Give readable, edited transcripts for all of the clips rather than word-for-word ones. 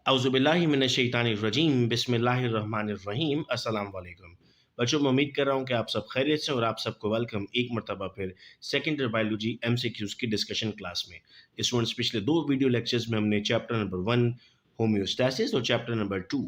औज़ुबिल्लाहिमिनश्शैतानिर्रजीम बिस्मिल्लाहिर्रहमानिर्रहीम अस्सलाम वालेकुम। बच्चों, मैं उम्मीद कर रहा हूँ कि आप सब खैरियत से और आप सबको वेलकम एक मरतबा फिर सेकेंड ईयर बायोलॉजी एमसीक्यूज़ की डिस्कशन क्लास में। स्टूडेंट्स, पिछले 2 वीडियो लेक्चर्स में हमने चैप्टर नंबर 1 होम्योस्टैसिस और chapter number 2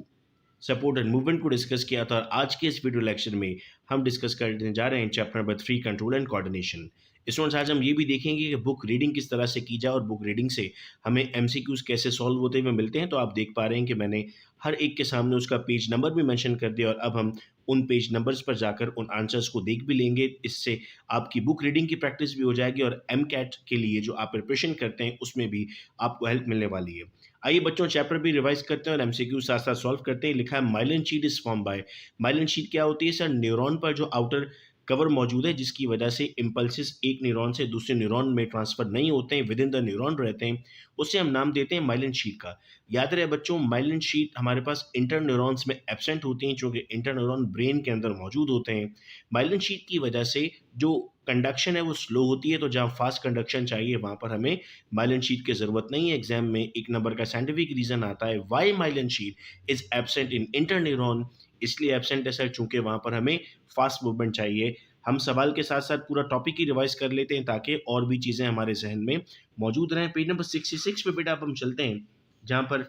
support and movement को डिस्कस किया था और आज के इस वीडियो लेक्चर में हम डिस्कस करने जा रहे हैं chapter number 3 control and coordination. Students, आज हम ये भी देखेंगे कि बुक रीडिंग किस तरह से की जाए और बुक रीडिंग से हमें एमसीक्यूज कैसे सॉल्व होते हुए मिलते हैं। तो आप देख पा रहे हैं कि मैंने हर एक के सामने उसका पेज नंबर भी मेंशन कर दिया और अब हम उन पेज नंबर्स पर जाकर उन आंसर्स को देख भी लेंगे। इससे आपकी बुक रीडिंग की प्रैक्टिस भी हो जाएगी और एमकैट के लिए जो आप प्रिपरेशन करते हैं उसमें भी आपको हेल्प मिलने वाली है। आइए बच्चों, चैप्टर भी रिवाइज करते हैं और एमसीक्यू साथ साथ सॉल्व करते हैं। लिखा है myelin sheath is form by. Myelin sheath क्या होती है सर? न्यूरॉन पर जो आउटर कवर मौजूद है जिसकी वजह से इम्पल्सिस एक न्यूरॉन से दूसरे न्यूरॉन में ट्रांसफर नहीं होते हैं, विद इन द न्यूरॉन रहते हैं, उसे हम नाम देते हैं माइलिन शीट का। याद रहे बच्चों, माइलिन शीट हमारे पास इंटर न्यूरॉन्स में एब्सेंट होती हैं क्योंकि इंटर न्यूरॉन ब्रेन के अंदर मौजूद होते हैं। माइलिन शीट की वजह से जो कंडक्शन है वो स्लो होती है, तो जहाँ फास्ट कंडक्शन चाहिए वहाँ पर हमें माइलिन शीट की ज़रूरत नहीं है। एग्जाम में एक नंबर का साइंटिफिक रीज़न आता है why myelin sheath is absent in interneuron. इसलिए एब्सेंट है सर चूंकि वहाँ पर हमें फास्ट मूवमेंट चाहिए। हम सवाल के साथ साथ पूरा टॉपिक ही रिवाइज कर लेते हैं ताकि और भी चीज़ें हमारे जहन में मौजूद रहें। पेज नंबर 66 पे बेटा अब हम चलते हैं, जहाँ पर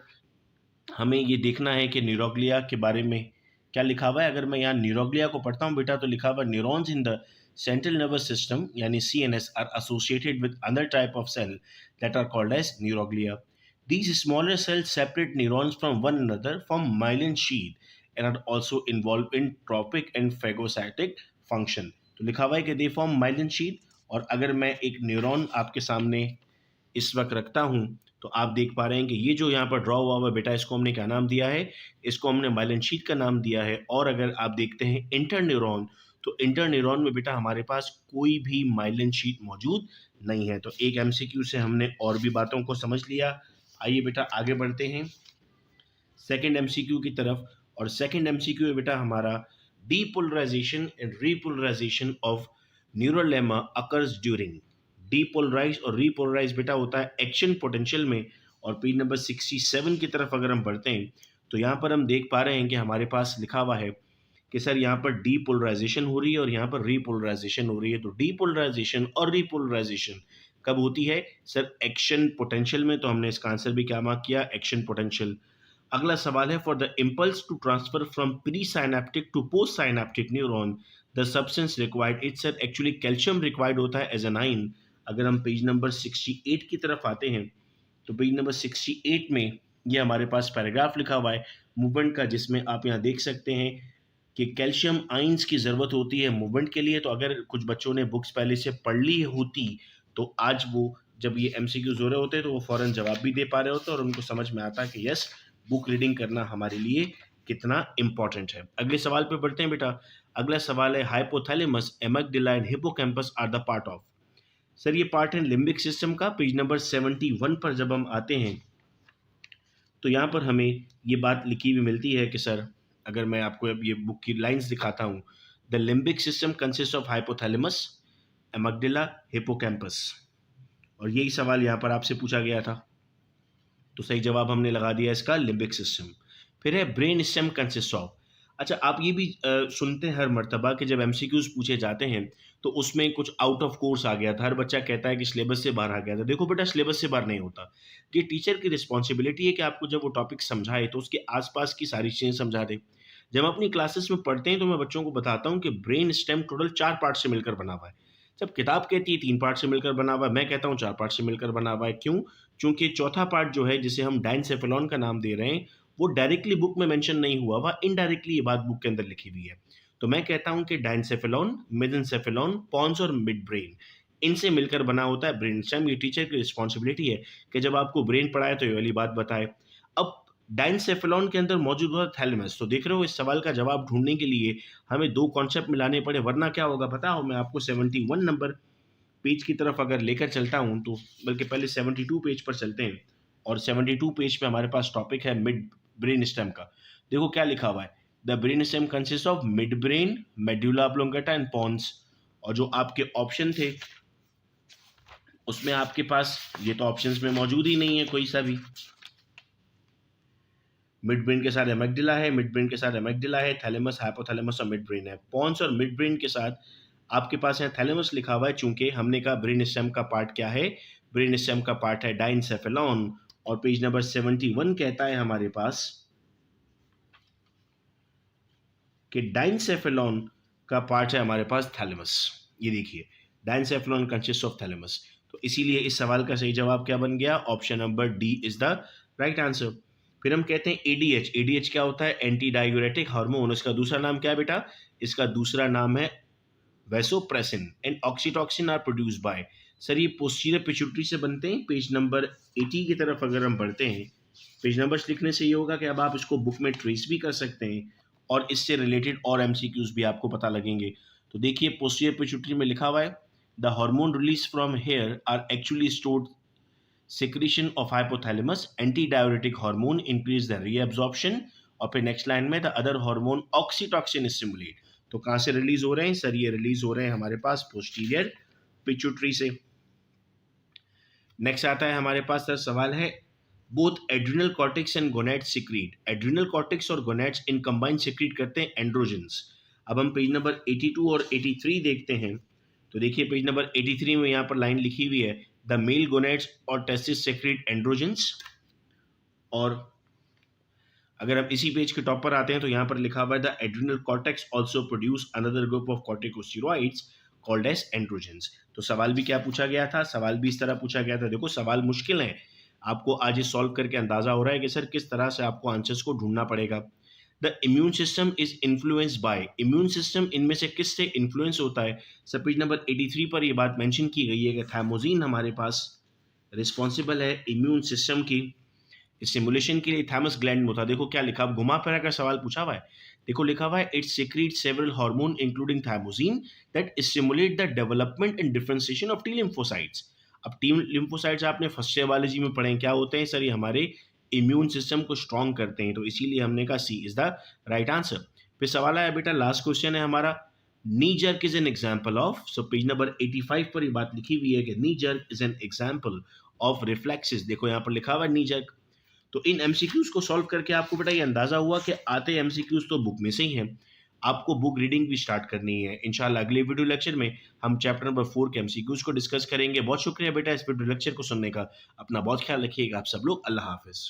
हमें ये देखना है कि न्यूरोग्लिया के बारे में क्या लिखा हुआ है। अगर मैं यहाँ न्यूरोग्लिया को पढ़ता हूँ बेटा तो लिखा हुआ neurons in the central nervous system यानी CNS are associated with other type of cell that are called as neuroglia. These smaller cells separate neurons from one another from myelin sheath and are also involved in tropic and phagocytic function। तो लिखा हुआ है कि they form myelin sheath। और अगर मैं एक neuron आपके सामने इस वक्त रखता हूं तो आप देख पा रहे हैं कि ये जो यहाँ पर ड्रॉ हुआ हुआ बेटा, इसको हमने क्या नाम दिया है? इसको हमने माइलिन शीट का नाम दिया है। और अगर आप देखते हैं इंटर न्यूरॉन, तो इंटर न्यूरॉन में बेटा हमारे पास कोई भी माइलिन शीट मौजूद नहीं है। तो एक एमसीक्यू से हमने और भी बातों को समझ लिया। आइए बेटा आगे बढ़ते हैं सेकंड एमसीक्यू की तरफ। और सेकंड एमसीक्यू है बेटा हमारा depolarization and repolarization of neurilemma occurs during. Depolarize और रीपोलराइज बेटा होता है एक्शन पोटेंशियल में। और पेज नंबर 67 की तरफ अगर हम बढ़ते हैं तो यहाँ पर हम देख पा रहे हैं कि हमारे पास लिखा हुआ है कि सर यहाँ पर डीपोलराइजेशन हो रही है और यहाँ पर रीपोलराइजेशन हो रही है। तो डीपोलराइजेशन और रीपोलराइजेशन कब होती है सर? एक्शन पोटेंशियल में। तो हमने इसका आंसर भी क्या मार्क किया? Action potential. अगला सवाल है for the impulse to transfer from pre synaptic to post synaptic neuron the substance required. It's sir actually calcium required होता है एज एन आइन। अगर हम पेज नंबर 68 की तरफ आते हैं तो पेज नंबर 68 में ये हमारे पास पैराग्राफ लिखा हुआ है मूवमेंट का, जिसमें आप यहाँ देख सकते हैं कि कैल्शियम आइंस की ज़रूरत होती है मूवमेंट के लिए। तो अगर कुछ बच्चों ने बुक्स पहले से पढ़ ली होती तो आज वो जब ये एमसीक्यूज हो रहे होते तो वो फ़ौरन जवाब भी दे पा रहे होते और उनको समझ में आता कि यस, बुक रीडिंग करना हमारे लिए कितना इंपॉर्टेंट है। अगले सवाल पे बढ़ते हैं बेटा। अगला सवाल है hypothalamus, amygdala and hippocampus are the part of. Sir ये पार्ट है लिम्बिक सिस्टम का। पेज नंबर 71 पर जब हम आते हैं तो यहाँ पर हमें ये बात लिखी हुई मिलती है कि सर, अगर मैं आपको अब ये बुक की लाइंस दिखाता हूँ, the limbic system consist of hypothalamus, amygdala, hippocampus. और यही सवाल यहाँ पर आपसे पूछा गया था, तो सही जवाब हमने लगा दिया इसका लिम्बिक सिस्टम। फिर है ब्रेन स्टेम कंसिस्ट ऑफ। अच्छा, आप ये भी सुनते हैं हर मर्तबा कि जब एमसीक्यूज पूछे जाते हैं तो उसमें कुछ आउट ऑफ कोर्स आ गया था। हर बच्चा कहता है कि सिलेबस से बाहर आ गया था। देखो बेटा, सिलेबस से बाहर नहीं होता। ये टीचर की रिस्पॉन्सिबिलिटी है कि आपको जब वो टॉपिक समझाए तो उसके आसपास की सारी चीज़ें समझा दे। जब हम अपनी क्लासेस में पढ़ते हैं तो मैं बच्चों को बताता हूँ कि ब्रेन स्टेम टोटल 4 पार्ट से मिलकर बना हुआ है। जब किताब कहती है 3 पार्ट से मिलकर बना हुआ है, मैं कहता हूँ 4 पार्ट से मिलकर बना हुआ है। क्यों? चूंकि चौथा पार्ट जो है, जिसे हम डायनसेफेलॉन का नाम दे रहे हैं, वो डायरेक्टली बुक में मेंशन नहीं हुआ हुआ, इनडायरेक्टली ये बात बुक के अंदर लिखी हुई है। तो मैं कहता हूं कि डायनसेफेलॉन, मेसेंसेफेलॉन, पॉन्स और मिड ब्रेन, इनसे मिलकर बना होता है ब्रेन स्टेम। ये टीचर की रिस्पॉन्सिबिलिटी है कि जब आपको ब्रेन पढ़ाए तो ये वाली बात बताए। अब डायनसेफेलॉन के अंदर मौजूद होता है थैलेमस। तो देख रहे हो, इस सवाल का जवाब ढूंढने के लिए हमें 2 कॉन्सेप्ट मिलाने पड़े, वरना क्या होगा पता हो? मैं आपको 71 नंबर पेज की तरफ अगर लेकर चलता हूं, तो बल्कि पहले 72 पेज पर चलते हैं। और 72 पेज पे हमारे पास टॉपिक है मिड ब्रेन स्टेम का। देखो क्या लिखा हुआ है, the brain stem consist of mid brain, medulla oblongata and pons. और जो आपके ऑप्शन थे उसमें आपके पास ये तो ऑप्शंस में मौजूद ही नहीं है कोई सा भी। मिड ब्रेन के साथ एमिगडाला है, मिड ब्रेन के साथ एमिगडाला है, थैलेमस, हाइपोथैलेमस और मिड ब्रेन है। पोन्स और मिड ब्रेन के साथ आपके पास यहाँ थैलेमस लिखा हुआ है, चूंकि हमने कहा ब्रेन स्टेम का पार्ट क्या है, ब्रेन स्टेम का पार्ट है डाइनसेफेलॉन, और पेज नंबर 71 कहता है हमारे पास कि डाइनसेफेलॉन का पार्ट है हमारे पास थैलेमस। ये देखिए, डाइनसेफेलॉन कंसिस्ट ऑफ थैलेमस। तो इसीलिए इस सवाल का सही जवाब क्या बन गया, option number D is the right answer. फिर हम कहते हैं एडीएच। एडीएच क्या होता है, एंटी डायूरेटिक हार्मोन। इसका दूसरा नाम क्या है बेटा, इसका दूसरा नाम है vasopressin and oxytocin are produce by. Sir ये पोस्टीरियर पिट्यूटरी से बनते हैं। पेज नंबर 80 की तरफ अगर हम बढ़ते हैं, पेज नंबर्स लिखने से ये होगा कि अब आप इसको बुक में ट्रेस भी कर सकते हैं और इससे रिलेटेड और एमसीक्यूज भी आपको पता लगेंगे। तो देखिए, पोस्टीरियर पिट्यूटरी में लिखा हुआ है the hormone release from here are actually stored secretion of hypothalamus, antidiuretic hormone increase the reabsorption, और फिर नेक्स्ट लाइन में the other hormone oxytocin stimulate. तो कहाँ से रिलीज हो रहे हैं सर, ये रिलीज हो रहे हैं हमारे पास पोस्टीरियर पिट्यूटरी से। नेक्स्ट आता है हमारे पास सर सवाल है, both adrenal cortex and gonads secrete. Adrenal cortex और गोनेड्स इन कंबाइन सिक्रीट करते हैं एंड्रोजन्स। अब हम पेज नंबर 82 और 83 देखते हैं। तो देखिए पेज नंबर 83 में यहाँ पर लाइन लिखी हुई है द मेल गोनेड्स और टेस्टिस सेक्रेट एंड्रोजन्स। और अगर हम इसी पेज के टॉप पर आते हैं तो यहाँ पर लिखा हुआ है the adrenal cortex also produce another group of corticosteroids called as androgens. तो सवाल भी क्या पूछा गया था, सवाल भी इस तरह पूछा गया था। देखो सवाल मुश्किल है, आपको आज ये सॉल्व करके अंदाजा हो रहा है कि सर किस तरह से आपको आंसर्स को ढूंढना पड़ेगा। The immune system is influenced by. Immune system इनमें से किससे इन्फ्लुएंस होता है। सब पेज नंबर 83 पर ये बात मेंशन की गई है कि थायमोजिन हमारे पास रिस्पॉन्सिबल है इम्यून सिस्टम की स्टिमुलेशन के लिए। थैमस ग्लैंड में होता है। देखो क्या लिखा, घुमा फिरा कर सवाल पूछा हुआ है। देखो लिखा हुआ है it secrete several hormone including thymosin that stimulate the development and differentiation of T lymphocytes. अब टी लिम्फोसाइट्स आपने फर्स्ट ईयर बायोलॉजी में पढ़े, क्या होते हैं सर, ये हमारे इम्यून सिस्टम को स्ट्रॉन्ग करते हैं। तो इसीलिए हमने कहा सी इज द राइट आंसर। फिर सवाल आया बेटा, लास्ट क्वेश्चन है हमारा, नी jerk is an example of. So page number 85 पर ये बात लिखी हुई है कि नी jerk is an example of reflexes. देखो यहाँ पर लिखा हुआ है नी जर्क। तो इन एमसीक्यूज को सॉल्व करके आपको बेटा ये अंदाजा हुआ कि आते एमसीक्यूज तो बुक में से ही हैं, आपको बुक रीडिंग भी स्टार्ट करनी है। इंशाल्लाह अगले वीडियो लेक्चर में हम चैप्टर नंबर 4 के एमसीक्यूज को डिस्कस करेंगे। बहुत शुक्रिया बेटा इस वीडियो लेक्चर को सुनने का। अपना बहुत ख्याल रखिएगा आप सब लोग। अल्लाह हाफिज।